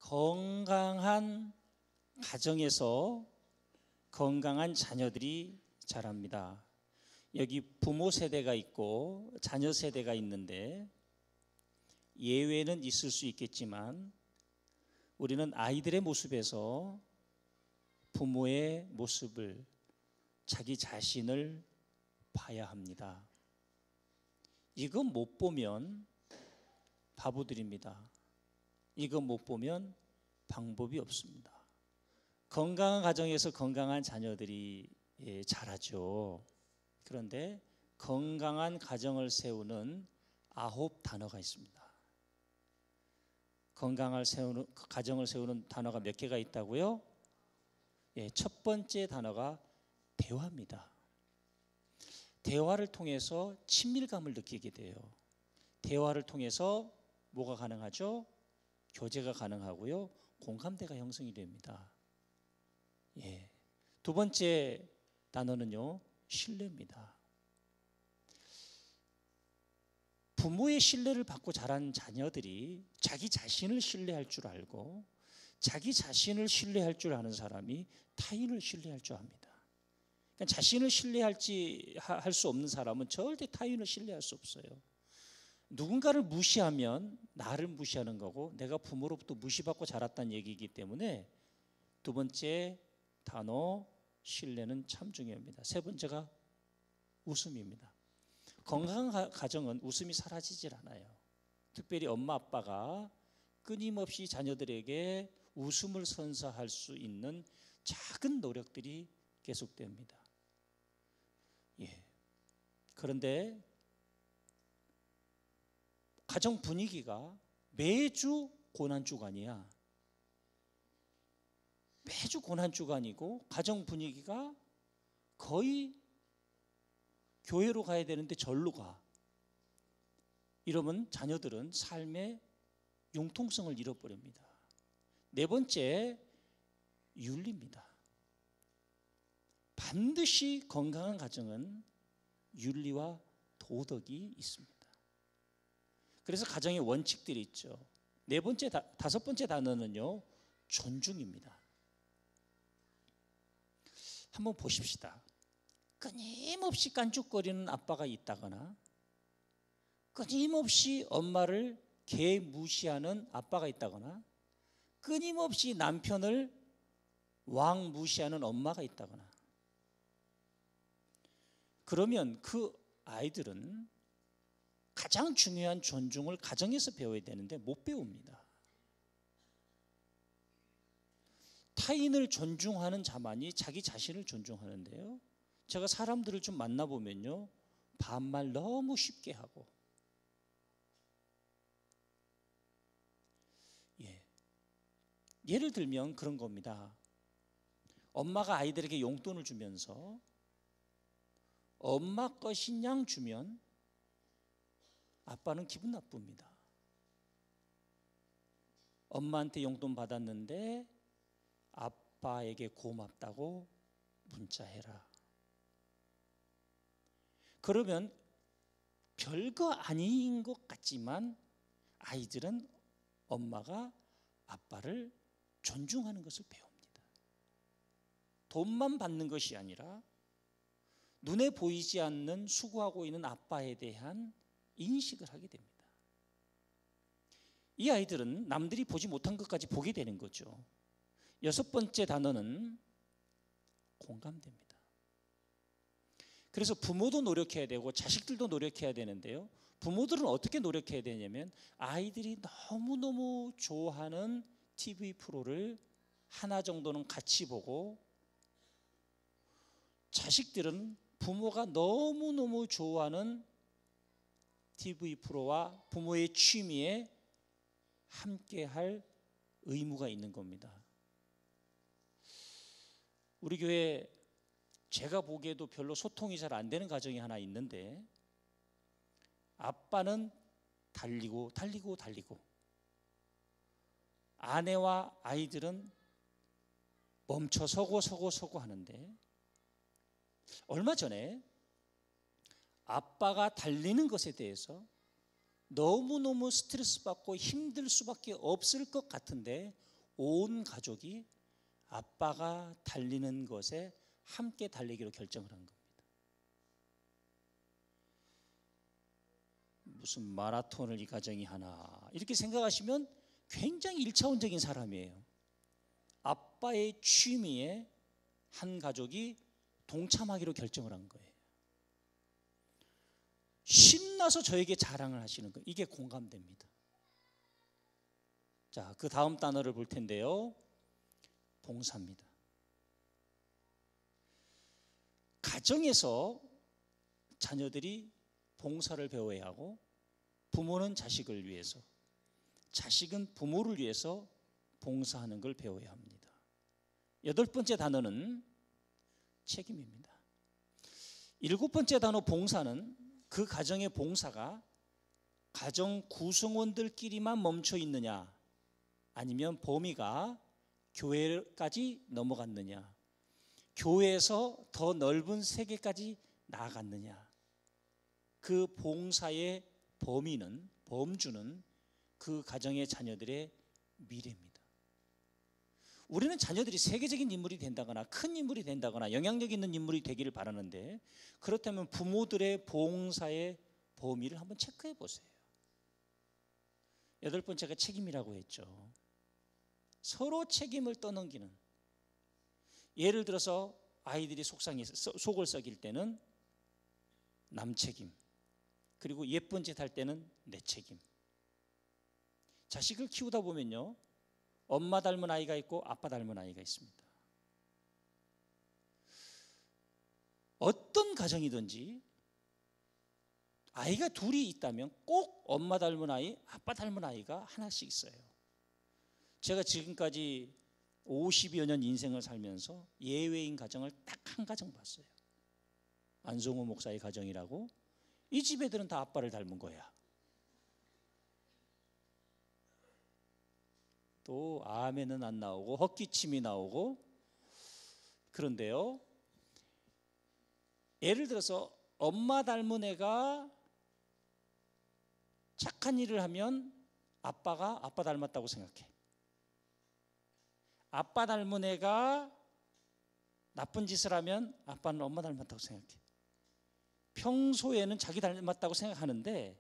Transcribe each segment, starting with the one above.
건강한 가정에서 건강한 자녀들이 자랍니다. 여기 부모 세대가 있고 자녀 세대가 있는데 예외는 있을 수 있겠지만 우리는 아이들의 모습에서 부모의 모습을, 자기 자신을 봐야 합니다. 이거 못 보면 바보들입니다. 이거 못 보면 방법이 없습니다. 건강한 가정에서 건강한 자녀들이 자라죠. 그런데 건강한 가정을 세우는 9단어가 있습니다. 건강한 가정을 세우는 단어가 몇 개가 있다고요? 첫 번째 단어가 대화입니다. 대화를 통해서 친밀감을 느끼게 돼요. 대화를 통해서 뭐가 가능하죠? 교제가 가능하고요. 공감대가 형성이 됩니다. 두 번째 단어는요, 신뢰입니다. 부모의 신뢰를 받고 자란 자녀들이 자기 자신을 신뢰할 줄 알고, 자기 자신을 신뢰할 줄 아는 사람이 타인을 신뢰할 줄 압니다. 그러니까 자신을 신뢰할 수 없는 사람은 절대 타인을 신뢰할 수 없어요. 누군가를 무시하면 나를 무시하는 거고, 내가 부모로부터 무시받고 자랐다는 얘기이기 때문에 두 번째 단어 신뢰는 참 중요합니다. 세 번째가 웃음입니다. 건강한 가정은 웃음이 사라지질 않아요. 특별히 엄마 아빠가 끊임없이 자녀들에게 웃음을 선사할 수 있는 작은 노력들이 계속됩니다. 그런데 가정 분위기가 매주 고난주간이야. 매주 고난주간이고 가정 분위기가 거의 교회로 가야 되는데 절로 가. 이러면 자녀들은 삶의 융통성을 잃어버립니다. 네 번째, 윤리입니다. 반드시 건강한 가정은 윤리와 도덕이 있습니다. 그래서 가정의 원칙들이 있죠. 다섯 번째 단어는요, 존중입니다. 한번 보십시다. 끊임없이 깐죽거리는 아빠가 있다거나, 끊임없이 엄마를 개무시하는 아빠가 있다거나, 끊임없이 남편을 왕무시하는 엄마가 있다거나, 그러면 그 아이들은 가장 중요한 존중을 가정에서 배워야 되는데 못 배웁니다. 타인을 존중하는 자만이 자기 자신을 존중하는데요, 제가 사람들을 좀 만나보면요, 반말 너무 쉽게 하고, 예를 들면 그런 겁니다. 엄마가 아이들에게 용돈을 주면서 엄마 것인 양 주면 아빠는 기분 나쁩니다. 엄마한테 용돈 받았는데 아빠에게 고맙다고 문자해라. 그러면 별거 아닌 것 같지만 아이들은 엄마가 아빠를 존중하는 것을 배웁니다. 돈만 받는 것이 아니라 눈에 보이지 않는 수고하고 있는 아빠에 대한 인식을 하게 됩니다. 이 아이들은 남들이 보지 못한 것까지 보게 되는 거죠. 여섯 번째 단어는 공감대입니다. 그래서 부모도 노력해야 되고 자식들도 노력해야 되는데요, 부모들은 어떻게 노력해야 되냐면 아이들이 너무너무 좋아하는 TV 프로를 하나 정도는 같이 보고, 자식들은 부모가 너무너무 좋아하는 TV 프로와 부모의 취미에 함께할 의무가 있는 겁니다. 우리 교회 제가 보기에도 별로 소통이 잘 안 되는 가정이 하나 있는데, 아빠는 달리고 아내와 아이들은 멈춰 서고 하는데, 얼마 전에 아빠가 달리는 것에 대해서 너무너무 스트레스 받고 힘들 수밖에 없을 것 같은데 온 가족이 아빠가 달리는 것에 함께 달리기로 결정을 한 겁니다. 무슨 마라톤을 이 가정이 하나 이렇게 생각하시면 굉장히 일차원적인 사람이에요. 아빠의 취미에 한 가족이 동참하기로 결정을 한 거예요. 신나서 저에게 자랑을 하시는 거예요. 이게 공감됩니다. 자, 그 다음 단어를 볼 텐데요. 봉사입니다. 가정에서 자녀들이 봉사를 배워야 하고, 부모는 자식을 위해서, 자식은 부모를 위해서 봉사하는 걸 배워야 합니다. 8번째 단어는 책임입니다. 7번째 단어 봉사는 그 가정의 봉사가 가정 구성원들끼리만 멈춰 있느냐, 아니면 범위가 교회까지 넘어갔느냐, 교회에서 더 넓은 세계까지 나아갔느냐. 그 봉사의 범위는, 범주는 그 가정의 자녀들의 미래입니다. 우리는 자녀들이 세계적인 인물이 된다거나 큰 인물이 된다거나 영향력 있는 인물이 되기를 바라는데, 그렇다면 부모들의 봉사의 범위를 한번 체크해 보세요. 8번째가 책임이라고 했죠. 서로 책임을 떠넘기는. 예를 들어서 아이들이 속을 썩일 때는 남 책임, 그리고 예쁜 짓 할 때는 내 책임. 자식을 키우다 보면요, 엄마 닮은 아이가 있고 아빠 닮은 아이가 있습니다. 어떤 가정이든지 아이가 둘이 있다면 꼭 엄마 닮은 아이, 아빠 닮은 아이가 하나씩 있어요. 제가 지금까지 50여 년 인생을 살면서 예외인 가정을 딱 한 가정 봤어요. 안성호 목사의 가정이라고. 이 집 애들은 다 아빠를 닮은 거야. 또 아멘은 안 나오고 헛기침이 나오고. 그런데요, 예를 들어서 엄마 닮은 애가 착한 일을 하면 아빠가 아빠 닮았다고 생각해. 아빠 닮은 애가 나쁜 짓을 하면 아빠는 엄마 닮았다고 생각해. 평소에는 자기 닮았다고 생각하는데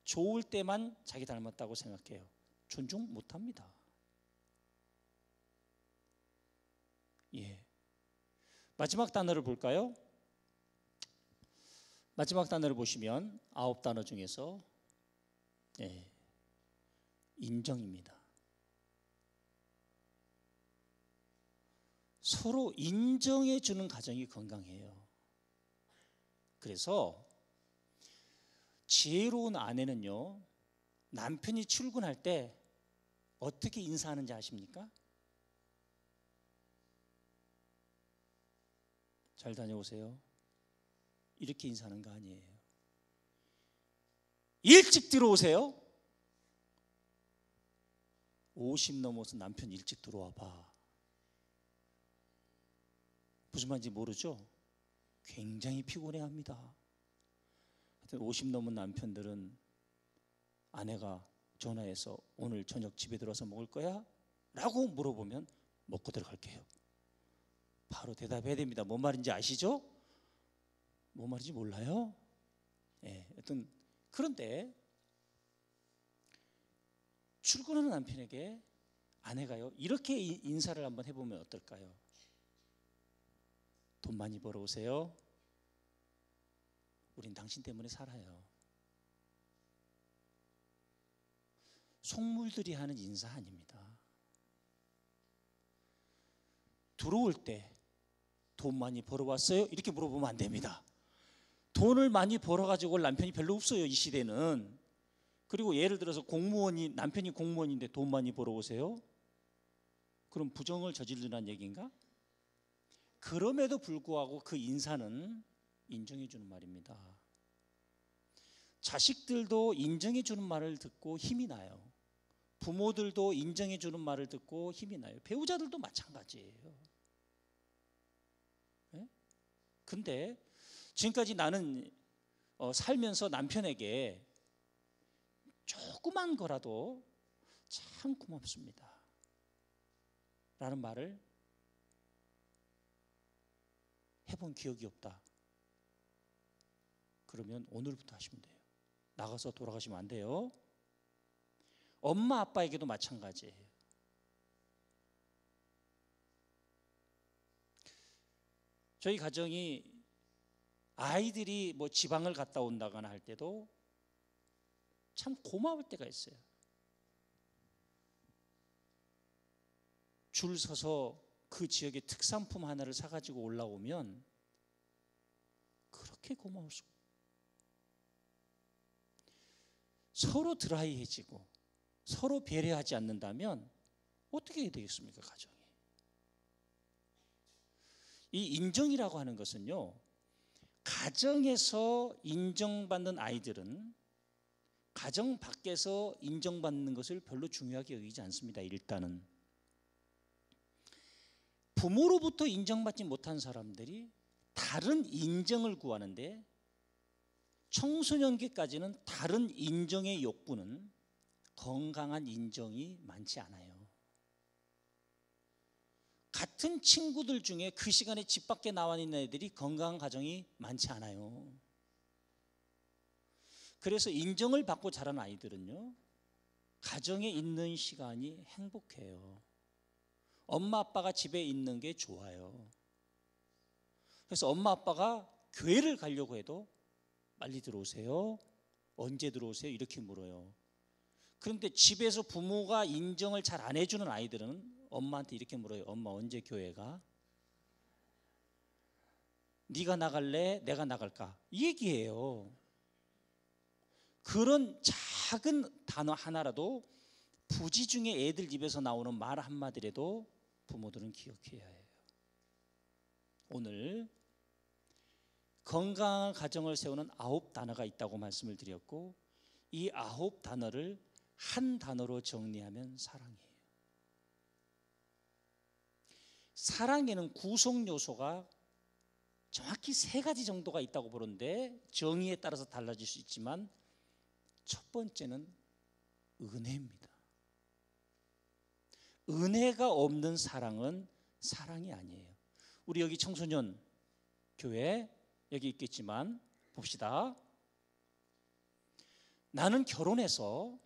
좋을 때만 자기 닮았다고 생각해요. 존중 못합니다. 예. 마지막 단어를 볼까요? 마지막 단어를 보시면 9단어 중에서 인정입니다. 서로 인정해 주는 가정이 건강해요. 그래서 지혜로운 아내는요, 남편이 출근할 때 어떻게 인사하는지 아십니까? 잘 다녀오세요. 이렇게 인사하는 거 아니에요. 일찍 들어오세요. 50 넘어서 남편 일찍 들어와 봐. 무슨 말인지 모르죠? 굉장히 피곤해합니다. 50 넘은 남편들은 아내가 전화해서 오늘 저녁 집에 들어와서 먹을 거야? 라고 물어보면 먹고 들어갈게요. 바로 대답해야 됩니다. 뭔 말인지 아시죠? 뭔 말인지 몰라요? 하여튼 그런데 출근하는 남편에게 아내가요, 이렇게 인사를 한번 해보면 어떨까요? 돈 많이 벌어오세요. 우린 당신 때문에 살아요. 속물들이 하는 인사 아닙니다. 들어올 때 돈 많이 벌어왔어요? 이렇게 물어보면 안 됩니다. 돈을 많이 벌어가지고 올 남편이 별로 없어요, 이 시대는. 그리고 예를 들어서 남편이 공무원인데 돈 많이 벌어오세요? 그럼 부정을 저지르는 얘기인가? 그럼에도 불구하고 그 인사는 인정해 주는 말입니다. 자식들도 인정해 주는 말을 듣고 힘이 나요. 부모들도 인정해 주는 말을 듣고 힘이 나요. 배우자들도 마찬가지예요. 근데 지금까지 나는 살면서 남편에게 조그만 거라도 참 고맙습니다. 라는 말을 해본 기억이 없다. 그러면 오늘부터 하시면 돼요. 나가서 돌아가시면 안 돼요. 엄마 아빠에게도 마찬가지예요. 저희 가정이 아이들이 뭐 지방을 갔다 온다거나 할 때도 참 고마울 때가 있어요. 줄 서서 그 지역의 특산품 하나를 사가지고 올라오면 그렇게 고마울 수. 서로 드라이해지고 서로 배려하지 않는다면 어떻게 해야 되겠습니까, 가정이? 이 인정이라고 하는 것은요, 가정에서 인정받는 아이들은 가정 밖에서 인정받는 것을 별로 중요하게 여기지 않습니다. 일단은 부모로부터 인정받지 못한 사람들이 다른 인정을 구하는데, 청소년기까지는 다른 인정의 욕구는 건강한 인정이 많지 않아요. 같은 친구들 중에 그 시간에 집 밖에 나와 있는 애들이 건강한 가정이 많지 않아요. 그래서 인정을 받고 자란 아이들은요, 가정에 있는 시간이 행복해요. 엄마 아빠가 집에 있는 게 좋아요. 그래서 엄마 아빠가 교회를 가려고 해도 빨리 들어오세요, 언제 들어오세요, 이렇게 물어요. 그런데 집에서 부모가 인정을 잘 안 해주는 아이들은 엄마한테 이렇게 물어요. 엄마 언제 교회 가? 네가 나갈래? 내가 나갈까? 이 얘기예요. 그런 작은 단어 하나라도 부지 중에 애들 입에서 나오는 말 한마디라도 부모들은 기억해야 해요. 오늘 건강한 가정을 세우는 9단어가 있다고 말씀을 드렸고, 이 9단어를 한 단어로 정리하면 사랑이에요. 사랑에는 구성 요소가 정확히 3가지 정도가 있다고 보는데, 정의에 따라서 달라질 수 있지만 첫 번째는 은혜입니다. 은혜가 없는 사랑은 사랑이 아니에요. 우리 여기 청소년 교회 여기 있겠지만 봅시다. 나는 결혼해서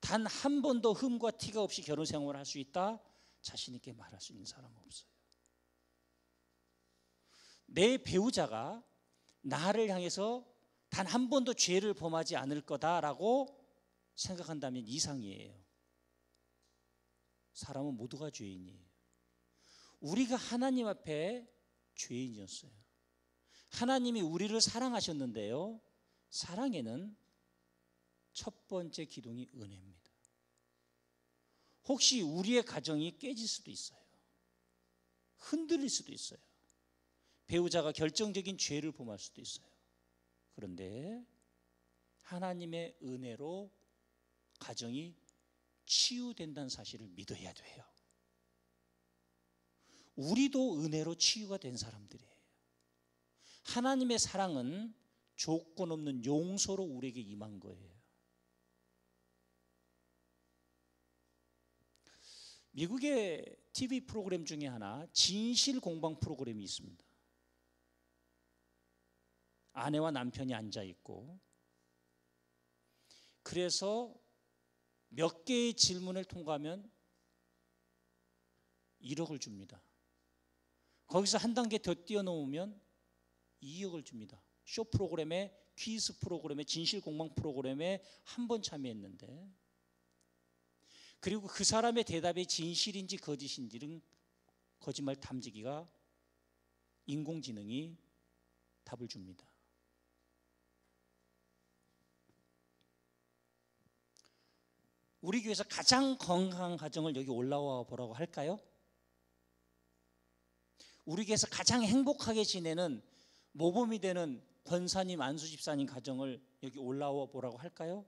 단 한 번도 흠과 티가 없이 결혼 생활을 할 수 있다, 자신 있게 말할 수 있는 사람은 없어요. 내 배우자가 나를 향해서 단 한 번도 죄를 범하지 않을 거다라고 생각한다면 이상이에요. 사람은 모두가 죄인이에요. 우리가 하나님 앞에 죄인이었어요. 하나님이 우리를 사랑하셨는데요, 사랑에는 첫 번째 기둥이 은혜입니다. 혹시 우리의 가정이 깨질 수도 있어요. 흔들릴 수도 있어요. 배우자가 결정적인 죄를 범할 수도 있어요. 그런데 하나님의 은혜로 가정이 치유된다는 사실을 믿어야 돼요. 우리도 은혜로 치유가 된 사람들이에요. 하나님의 사랑은 조건 없는 용서로 우리에게 임한 거예요. 미국의 TV 프로그램 중에 하나, 진실 공방 프로그램이 있습니다. 아내와 남편이 앉아 있고, 그래서 몇 개의 질문을 통과하면 1억을 줍니다. 거기서 한 단계 더 뛰어넘으면 2억을 줍니다. 쇼 프로그램에, 퀴즈 프로그램에, 진실 공방 프로그램에 한 번 참여했는데, 그리고 그 사람의 대답이 진실인지 거짓인지는 거짓말 탐지기가, 인공지능이 답을 줍니다. 우리 교회에서 가장 건강한 가정을 여기 올라와 보라고 할까요? 우리 교회에서 가장 행복하게 지내는 모범이 되는 권사님, 안수 집사님 가정을 여기 올라와 보라고 할까요?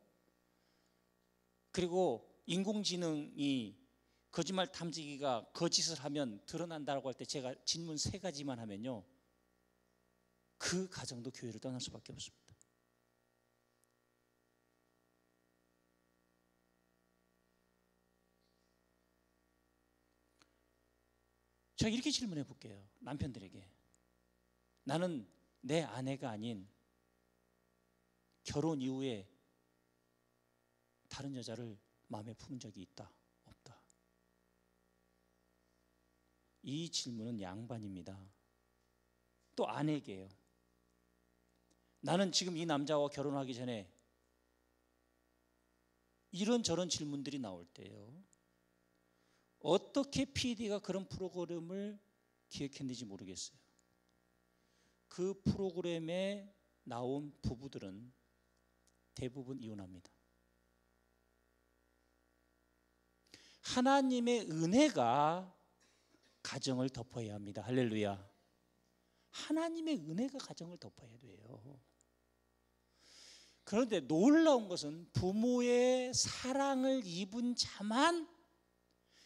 그리고 인공지능이, 거짓말 탐지기가 거짓을 하면 드러난다고 할 때 제가 질문 3가지만 하면요, 그 가정도 교회를 떠날 수밖에 없습니다. 제가 이렇게 질문해 볼게요. 남편들에게. 나는 내 아내가 아닌 결혼 이후에 다른 여자를 마음에 품은 적이 있다? 없다? 이 질문은 양반입니다. 또 아내에게요. 나는 지금 이 남자와 결혼하기 전에 이런저런 질문들이 나올 때요. 어떻게 PD가 그런 프로그램을 기획했는지 모르겠어요. 그 프로그램에 나온 부부들은 대부분 이혼합니다. 하나님의 은혜가 가정을 덮어야 합니다. 할렐루야. 하나님의 은혜가 가정을 덮어야 돼요. 그런데 놀라운 것은 부모의 사랑을 입은 자만,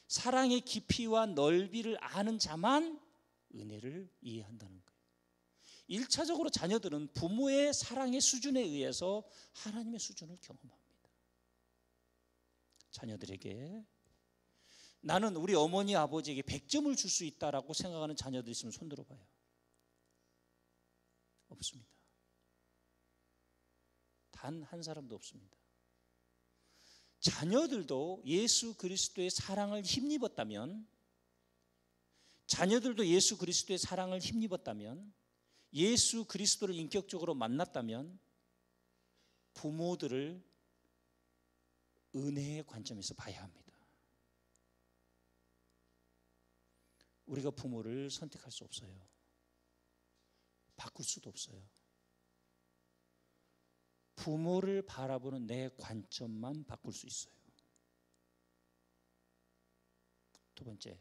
사랑의 깊이와 넓이를 아는 자만 은혜를 이해한다는 거예요. 1차적으로 자녀들은 부모의 사랑의 수준에 의해서 하나님의 수준을 경험합니다. 자녀들에게 나는 우리 어머니 아버지에게 100점을 줄 수 있다라고 생각하는 자녀들 있으면 손 들어봐요. 없습니다. 단 한 사람도 없습니다. 자녀들도 예수 그리스도의 사랑을 힘입었다면, 자녀들도 예수 그리스도의 사랑을 힘입었다면, 예수 그리스도를 인격적으로 만났다면 부모들을 은혜의 관점에서 봐야 합니다. 우리가 부모를 선택할 수 없어요. 바꿀 수도 없어요. 부모를 바라보는 내 관점만 바꿀 수 있어요. 두 번째,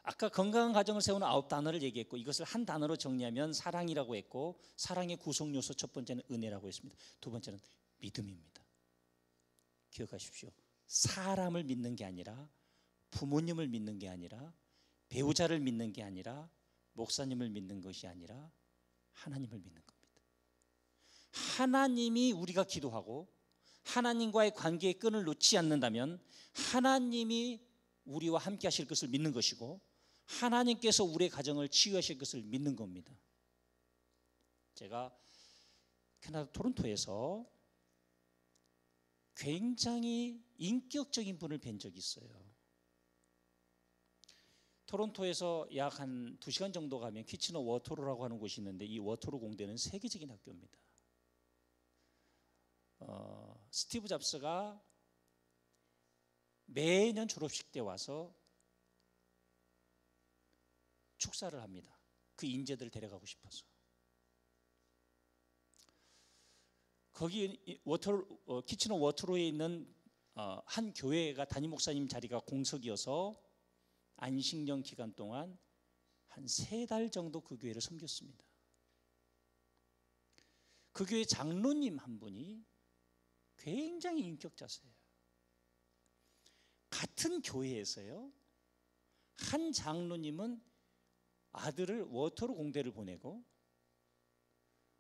아까 건강한 가정을 세우는 9단어를 얘기했고, 이것을 한 단어로 정리하면 사랑이라고 했고, 사랑의 구성 요소 첫 번째는 은혜라고 했습니다. 두 번째는 믿음입니다. 기억하십시오. 사람을 믿는 게 아니라, 부모님을 믿는 게 아니라, 배우자를 믿는 게 아니라, 목사님을 믿는 것이 아니라 하나님을 믿는 겁니다. 하나님이 우리가 기도하고 하나님과의 관계의 끈을 놓지 않는다면 하나님이 우리와 함께 하실 것을 믿는 것이고, 하나님께서 우리의 가정을 치유하실 것을 믿는 겁니다. 제가 캐나다 토론토에서 굉장히 인격적인 분을 뵌 적이 있어요. 토론토에서 약 한 2시간 정도 가면 키치너 워터로라고 하는 곳이 있는데, 이 워터로 공대는 세계적인 학교입니다. 스티브 잡스가 매년 졸업식 때 와서 축사를 합니다. 그 인재들을 데려가고 싶어서. 거기 키치너 워터로에 있는 한 교회가 담임 목사님 자리가 공석이어서 안식년 기간 동안 한 3달 정도 그 교회를 섬겼습니다. 그 교회 장로님 한 분이 굉장히 인격자세요. 같은 교회에서요, 한 장로님은 아들을 워터로 공대를 보내고,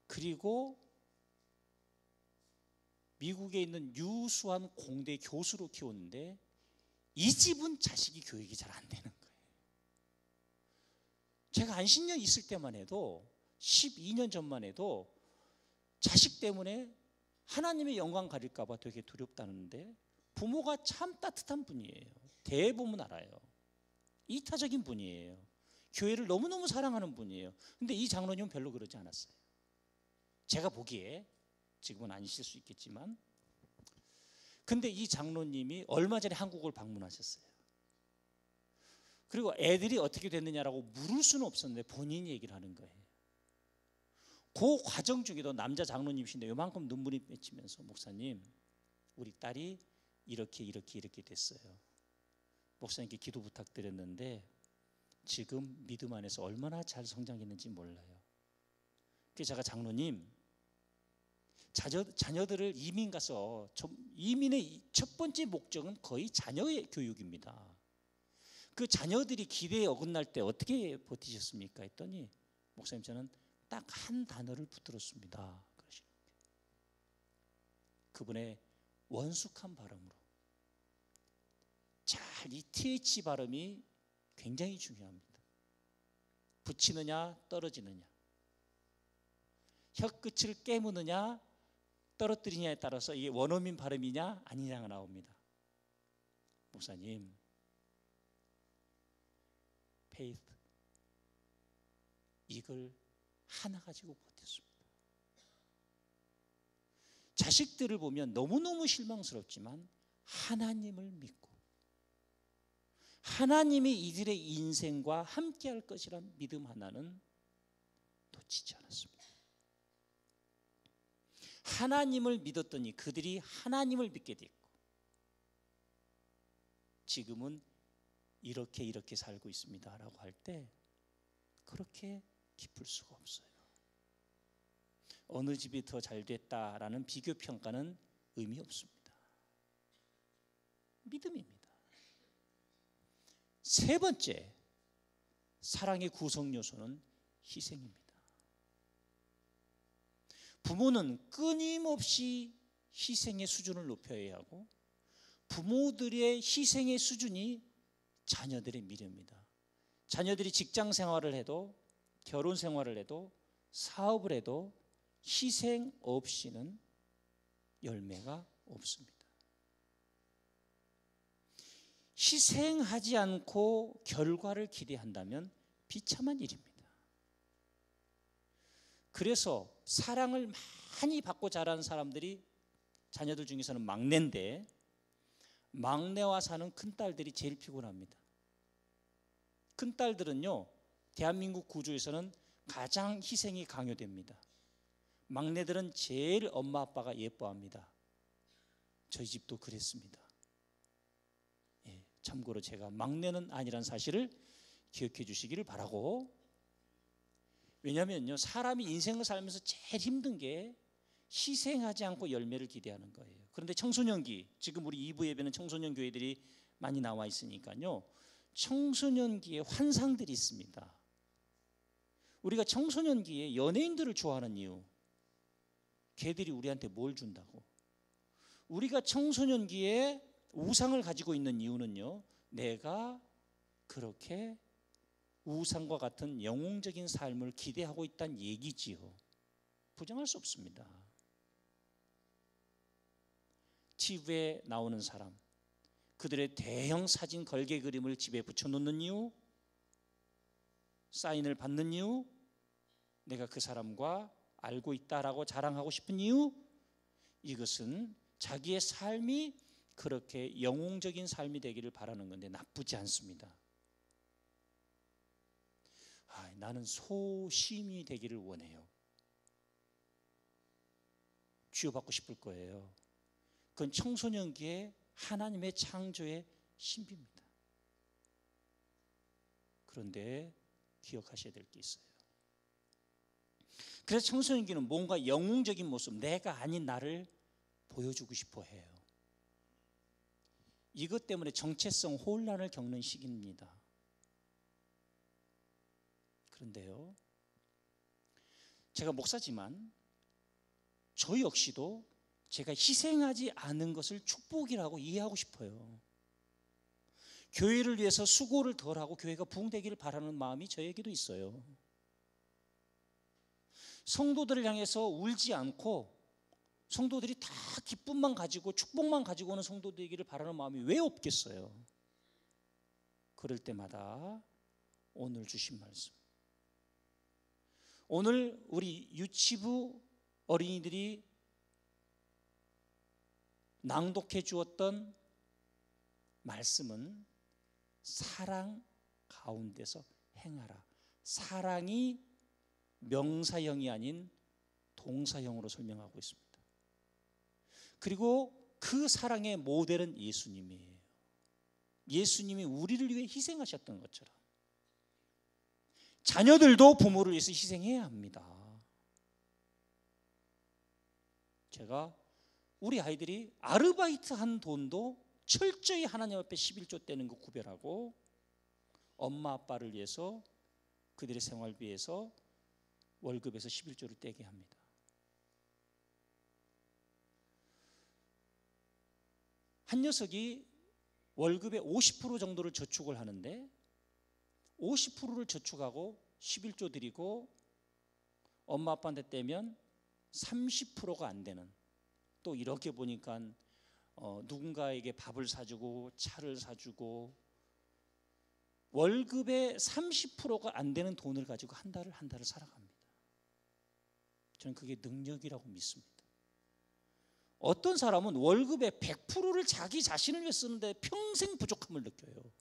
그리고 미국에 있는 유수한 공대 교수로 키웠는데, 이 집은 자식이 교육이 잘 안 되는 거예요. 제가 안식년 있을 때만 해도, 12년 전만 해도 자식 때문에 하나님의 영광 가릴까 봐 되게 두렵다는데, 부모가 참 따뜻한 분이에요. 대부분 알아요. 이타적인 분이에요. 교회를 너무너무 사랑하는 분이에요. 근데 이 장로님은 별로 그러지 않았어요. 제가 보기에, 지금은 아니실 수 있겠지만, 근데 이 장로님이 얼마 전에 한국을 방문하셨어요. 그리고 애들이 어떻게 됐느냐라고 물을 수는 없었는데 본인이 얘기를 하는 거예요. 그 과정 중에도 남자 장로님이신데 요만큼 눈물이 맺히면서, 목사님, 우리 딸이 이렇게 됐어요. 목사님께 기도 부탁드렸는데 지금 믿음 안에서 얼마나 잘 성장했는지 몰라요. 그래서 제가, 장로님, 자녀들을 이민 가서, 이민의 첫 번째 목적은 거의 자녀의 교육입니다. 그 자녀들이 기대에 어긋날 때 어떻게 버티셨습니까? 했더니, 목사님, 저는 딱 한 단어를 붙들었습니다. 그러시는 거예요. 그분의 원숙한 발음으로. 이 TH 발음이 굉장히 중요합니다. 붙이느냐 떨어지느냐, 혀끝을 깨무느냐 떨어뜨리냐에 따라서 이게 원어민 발음이냐 아니냐가 나옵니다. 목사님, 페이스 이걸 하나 가지고 버텼습니다. 자식들을 보면 너무너무 실망스럽지만 하나님을 믿고 하나님이 이들의 인생과 함께할 것이란 믿음 하나는 놓치지 않았습니다. 하나님을 믿었더니 그들이 하나님을 믿게 됐고 지금은 이렇게 살고 있습니다 라고 할 때 그렇게 기쁠 수가 없어요. 어느 집이 더 잘 됐다라는 비교 평가는 의미 없습니다. 믿음입니다. 세 번째, 사랑의 구성 요소는 희생입니다. 부모는 끊임없이 희생의 수준을 높여야 하고 부모들의 희생의 수준이 자녀들의 미래입니다. 자녀들이 직장 생활을 해도 결혼 생활을 해도 사업을 해도 희생 없이는 열매가 없습니다. 희생하지 않고 결과를 기대한다면 비참한 일입니다. 그래서 사랑을 많이 받고 자란 사람들이 자녀들 중에서는 막내인데 막내와 사는 큰딸들이 제일 피곤합니다. 큰딸들은요, 대한민국 구조에서는 가장 희생이 강요됩니다. 막내들은 제일 엄마 아빠가 예뻐합니다. 저희 집도 그랬습니다. 참고로 제가 막내는 아니란 사실을 기억해 주시기를 바라고, 왜냐하면요, 사람이 인생을 살면서 제일 힘든 게 희생하지 않고 열매를 기대하는 거예요. 그런데 청소년기, 지금 우리 2부 예배는 청소년 교회들이 많이 나와 있으니까요, 청소년기에 환상들이 있습니다. 우리가 청소년기에 연예인들을 좋아하는 이유, 걔들이 우리한테 뭘 준다고. 우리가 청소년기에 우상을 가지고 있는 이유는요, 내가 그렇게 우상과 같은 영웅적인 삶을 기대하고 있다는 얘기지요. 부정할 수 없습니다. TV에 나오는 사람, 그들의 대형 사진 걸개 그림을 집에 붙여놓는 이유, 사인을 받는 이유, 내가 그 사람과 알고 있다라고 자랑하고 싶은 이유, 이것은 자기의 삶이 그렇게 영웅적인 삶이 되기를 바라는 건데 나쁘지 않습니다. 나는 소심이 되기를 원해요. 쥐어받고 싶을 거예요. 그건 청소년기에 하나님의 창조의 신비입니다. 그런데 기억하셔야 될 게 있어요. 그래서 청소년기는 뭔가 영웅적인 모습, 내가 아닌 나를 보여주고 싶어 해요. 이것 때문에 정체성 혼란을 겪는 시기입니다. 그런데요, 제가 목사지만 저 역시도 제가 희생하지 않은 것을 축복이라고 이해하고 싶어요. 교회를 위해서 수고를 덜하고 교회가 부흥되기를 바라는 마음이 저에게도 있어요. 성도들을 향해서 울지 않고 성도들이 다 기쁨만 가지고 축복만 가지고 오는 성도되기를 바라는 마음이 왜 없겠어요? 그럴 때마다 오늘 주신 말씀, 오늘 우리 유치부 어린이들이 낭독해 주었던 말씀은 사랑 가운데서 행하라. 사랑이 명사형이 아닌 동사형으로 설명하고 있습니다. 그리고 그 사랑의 모델은 예수님이에요. 예수님이 우리를 위해 희생하셨던 것처럼 자녀들도 부모를 위해서 희생해야 합니다. 제가 우리 아이들이 아르바이트 한 돈도 철저히 하나님 앞에 11조 떼는 거 구별하고 엄마 아빠를 위해서 그들의 생활비에서 월급에서 11조를 떼게 합니다. 한 녀석이 월급의 50% 정도를 저축을 하는데 50%를 저축하고 11조 드리고 엄마 아빠한테 떼면 30%가 안 되는, 또 이렇게 보니까 누군가에게 밥을 사주고 차를 사주고 월급의 30%가 안 되는 돈을 가지고 한 달을 살아갑니다. 저는 그게 능력이라고 믿습니다. 어떤 사람은 월급의 100%를 자기 자신을 위해 쓰는데 평생 부족함을 느껴요.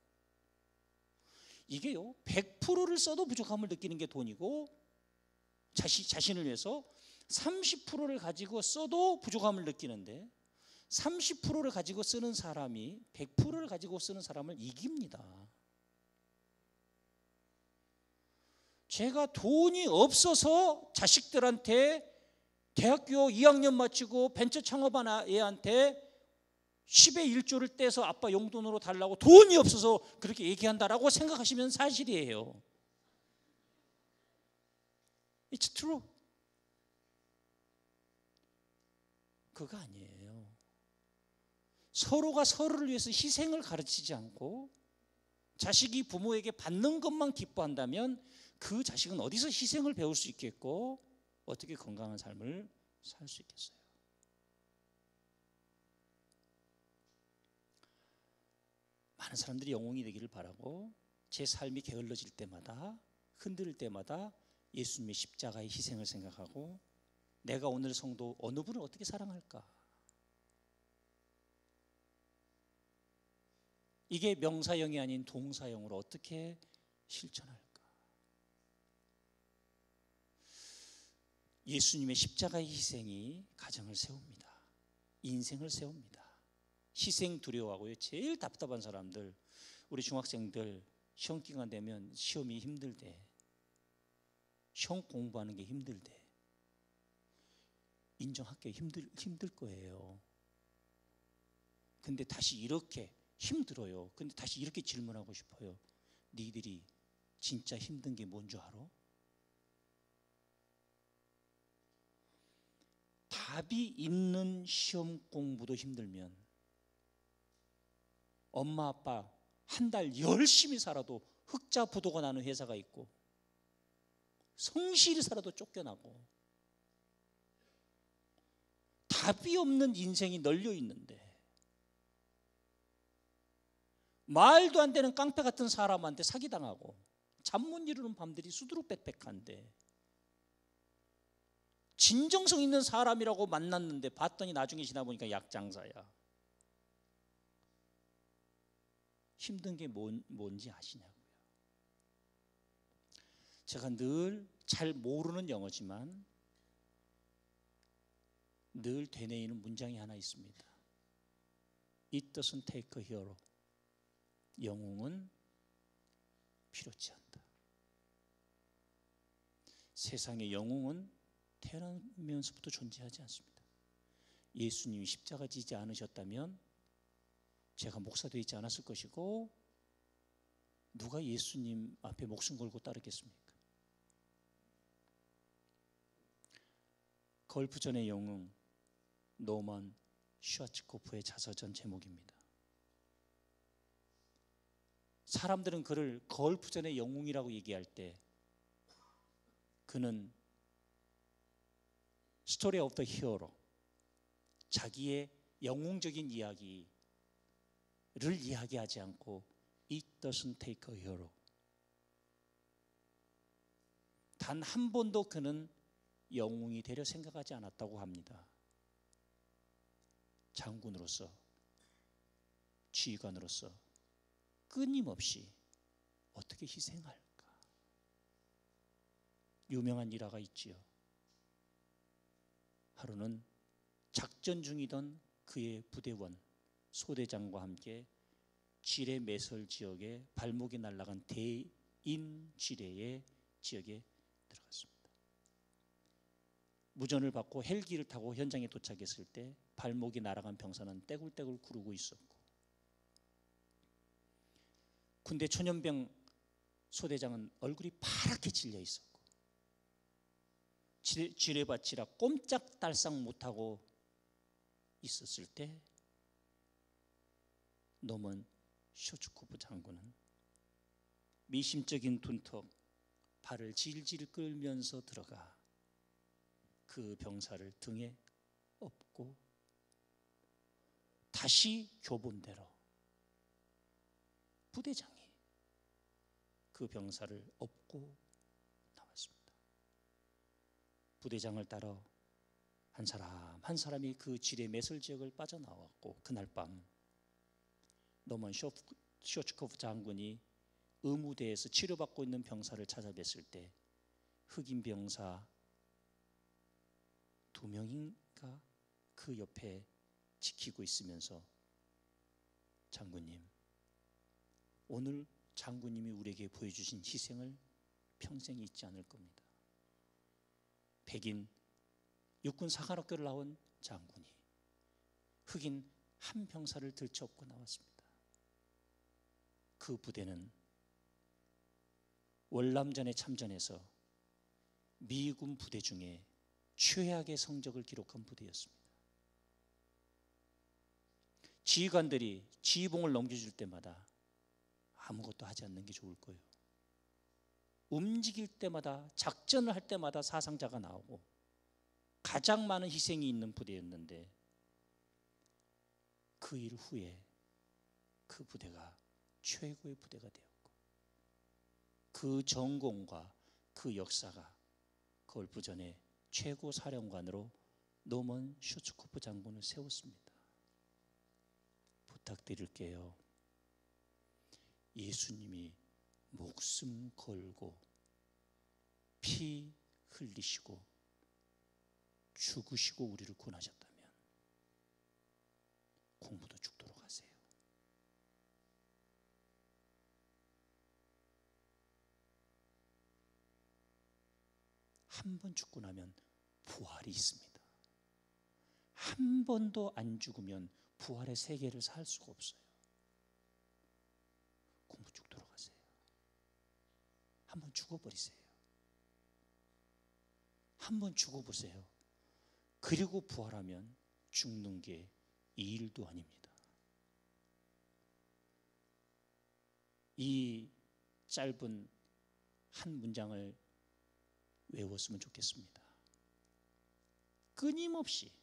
이게요, 100%를 써도 부족함을 느끼는 게 돈이고, 자신을 위해서 30%를 가지고 써도 부족함을 느끼는데 30%를 가지고 쓰는 사람이 100%를 가지고 쓰는 사람을 이깁니다. 제가 돈이 없어서 자식들한테 대학교 2학년 마치고 벤처 창업한 애한테 10의 1조를 떼서 아빠 용돈으로 달라고 돈이 없어서 그렇게 얘기한다라고 생각하시면 사실이에요. It's true. 그거 아니에요. 서로가 서로를 위해서 희생을 가르치지 않고 자식이 부모에게 받는 것만 기뻐한다면 그 자식은 어디서 희생을 배울 수 있겠고 어떻게 건강한 삶을 살 수 있겠어요? 많은 사람들이 영웅이 되기를 바라고 제 삶이 게을러질 때마다, 흔들릴 때마다 예수님의 십자가의 희생을 생각하고 내가 오늘 성도 어느 분을 어떻게 사랑할까? 이게 명사형이 아닌 동사형으로 어떻게 실천할까? 예수님의 십자가의 희생이 가정을 세웁니다. 인생을 세웁니다. 희생 두려워하고요. 제일 답답한 사람들, 우리 중학생들 시험 기간 되면 시험이 힘들대. 시험 공부하는 게 힘들대. 인정할게요. 힘들 거예요. 근데 다시 이렇게 힘들어요. 근데 다시 이렇게 질문하고 싶어요. 니들이 진짜 힘든 게 뭔 줄 알아? 답이 있는 시험 공부도 힘들면 엄마 아빠 한 달 열심히 살아도 흑자 부도가 나는 회사가 있고 성실히 살아도 쫓겨나고 답이 없는 인생이 널려 있는데 말도 안 되는 깡패 같은 사람한테 사기당하고 잠 못 이루는 밤들이 수두룩빽빽한데 진정성 있는 사람이라고 만났는데 봤더니 나중에 지나보니까 약장사야. 힘든 게 뭔지 아시냐고요. 제가 늘 잘 모르는 영어지만 늘 되뇌이는 문장이 하나 있습니다. It doesn't take a hero. 영웅은 필요치 않다. 세상의 영웅은 태어나면서부터 존재하지 않습니다. 예수님이 십자가 지지 않으셨다면 제가 목사 되지 않았을 것이고 누가 예수님 앞에 목숨 걸고 따르겠습니까? 걸프전의 영웅 노만 슈와츠코프의 자서전 제목입니다. 사람들은 그를 걸프전의 영웅이라고 얘기할 때 그는 스토리 오브 더 히어로, 자기의 영웅적인 이야기를 이야기하지 않고 It doesn't take a hero. 단 한 번도 그는 영웅이 되려 생각하지 않았다고 합니다. 장군으로서, 지휘관으로서 끊임없이 어떻게 희생할까? 유명한 일화가 있지요. 하루는 작전 중이던 그의 부대원 소대장과 함께 지뢰 매설 지역에 발목이 날아간 대인 지뢰의 지역에 들어갔습니다. 무전을 받고 헬기를 타고 현장에 도착했을 때 발목이 날아간 병사는 떼굴떼굴 구르고 있었고 군대 천연병 소대장은 얼굴이 파랗게 질려 있었고 지뢰밭이라 꼼짝달싹 못하고 있었을 때 노먼 쇼츠코프 장군은 미심적인 둔턱, 발을 질질 끌면서 들어가 그 병사를 등에 업고 다시 교본대로 부대장이 그 병사를 업고 나왔습니다. 부대장을 따라 한 사람 한 사람이 그 지뢰 매설 지역을 빠져나왔고, 그날 밤 노먼 쇼츠코프 장군이 의무대에서 치료받고 있는 병사를 찾아뵀을 때 흑인 병사 2명인가 그 옆에 지키고 있으면서, 장군님, 오늘 장군님이 우리에게 보여주신 희생을 평생 잊지 않을 겁니다. 백인 육군 사관학교를 나온 장군이 흑인 한 병사를 들쳐업고 나왔습니다. 그 부대는 월남전에 참전해서 미군 부대 중에 최악의 성적을 기록한 부대였습니다. 지휘관들이 지휘봉을 넘겨줄 때마다 아무것도 하지 않는 게 좋을 거예요. 움직일 때마다, 작전을 할 때마다 사상자가 나오고 가장 많은 희생이 있는 부대였는데, 그 일 후에 그 부대가 최고의 부대가 되었고, 그 전공과 그 역사가 걸프전의 최고 사령관으로 노먼 슈츠코프 장군을 세웠습니다. 부탁드릴게요. 예수님이 목숨 걸고 피 흘리시고 죽으시고 우리를 구원하셨다면 공부도 죽도록 하세요. 한 번 죽고 나면 부활이 있습니다. 한 번도 안 죽으면 부활의 세계를 살 수가 없어요. 공부 죽도록 하세요. 한번 죽어버리세요. 한번 죽어보세요. 그리고 부활하면 죽는 게 이 일도 아닙니다. 이 짧은 한 문장을 외웠으면 좋겠습니다. 끊임없이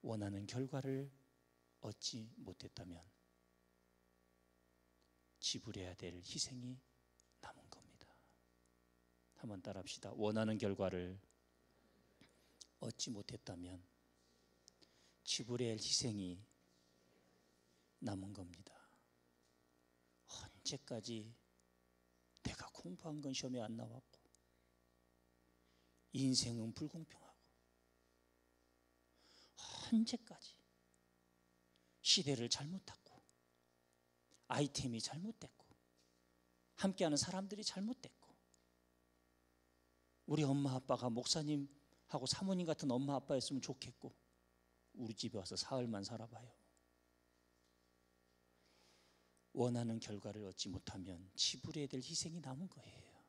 원하는 결과를 얻지 못했다면 지불해야 될 희생이 남은 겁니다. 한번 따라합시다. 원하는 결과를 얻지 못했다면 지불해야 할 희생이 남은 겁니다. 언제까지 내가 공부한 건 시험에 안 나왔고, 인생은 불공평하고, 언제까지 시대를 잘못 탔고, 아이템이 잘못됐고, 함께하는 사람들이 잘못됐고, 우리 엄마 아빠가 목사님하고 사모님 같은 엄마 아빠였으면 좋겠고, 우리 집에 와서 사흘만 살아봐요. 원하는 결과를 얻지 못하면 지불해야 될 희생이 남은 거예요.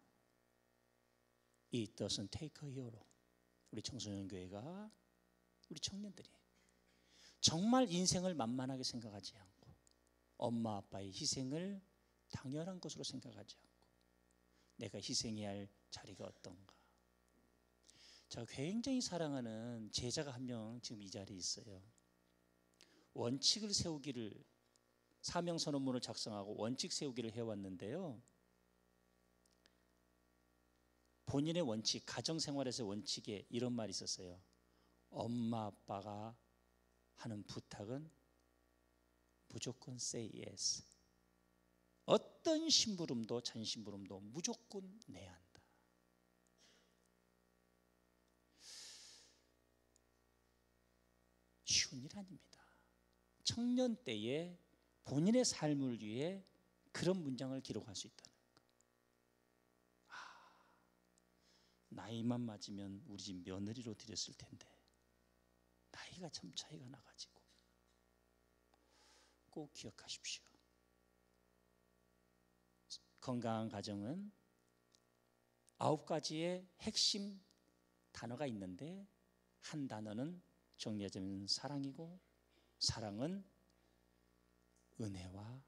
It doesn't take a hero. 우리 청소년 교회가, 우리 청년들이 정말 인생을 만만하게 생각하지 않고, 엄마 아빠의 희생을 당연한 것으로 생각하지 않고, 내가 희생해야 할 자리가 어떤가. 제가 굉장히 사랑하는 제자가 한 명 지금 이 자리에 있어요. 원칙을 세우기를, 사명선언문을 작성하고 원칙 세우기를 해왔는데요, 본인의 원칙, 가정생활에서의 원칙에 이런 말이 있었어요. 엄마 아빠가 하는 부탁은 무조건 say yes. 어떤 심부름도 잔심부름도 무조건 내야 한다. 쉬운 일 아닙니다. 청년 때에 본인의 삶을 위해 그런 문장을 기록할 수 있다는 거. 나이만 맞으면 우리 집 며느리로 드렸을 텐데 나이가 참 차이가 나가지고. 꼭 기억하십시오. 건강한 가정은 9가지의 핵심 단어가 있는데, 한 단어는 정리하자면 사랑이고, 사랑은 은혜와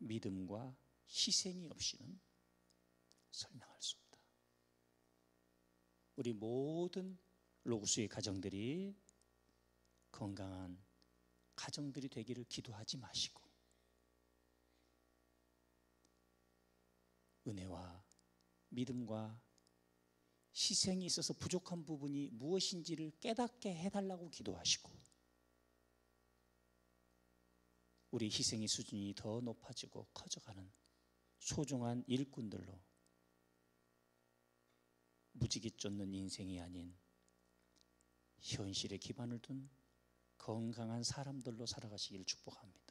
믿음과 희생이 없이는 설명할 수 없다. 우리 모든 로고스의 가정들이 건강한 가정들이 되기를 기도하지 마시고 은혜와 믿음과 희생이 있어서 부족한 부분이 무엇인지를 깨닫게 해달라고 기도하시고 우리 희생의 수준이 더 높아지고 커져가는 소중한 일꾼들로 무지개 쫓는 인생이 아닌 현실에 기반을 둔 건강한 사람들로 살아가시길 축복합니다.